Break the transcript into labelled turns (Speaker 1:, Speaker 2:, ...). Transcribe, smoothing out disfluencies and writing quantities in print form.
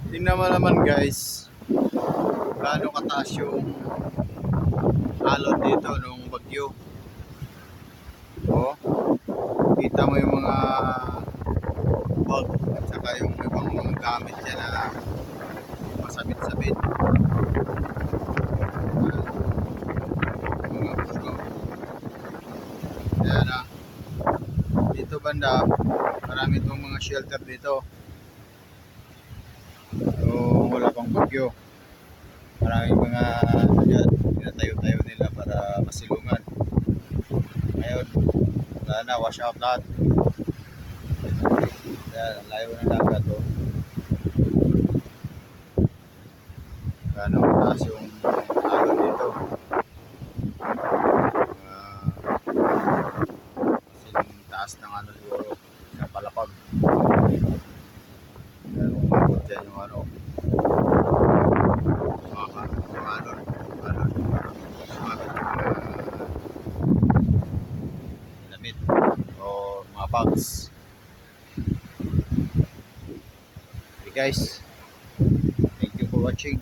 Speaker 1: Tingnan mo naman guys, gaano kataas yung alon dito nung bagyo. Oh, kita mo yung mga bag at saka yung ibang mga gamit dyan na masabit-sabit. Mga puno. Kaya na, dito banda, marami itong mga shelter dito. So, wala pang bagyo. Maraming mga tinatayo-tayo nila para masilungan. Ngayon, wala na, wash out lahat. Kaya, layo na dagat to. Gano'ng mataas yung alon dito. Kasing taas ng ano siguro, sa palapag. Gano'ng mabot dyan yung ano. Mga alon. Sumabit yung mga damit o mga bags. Okay guys, thank you for watching.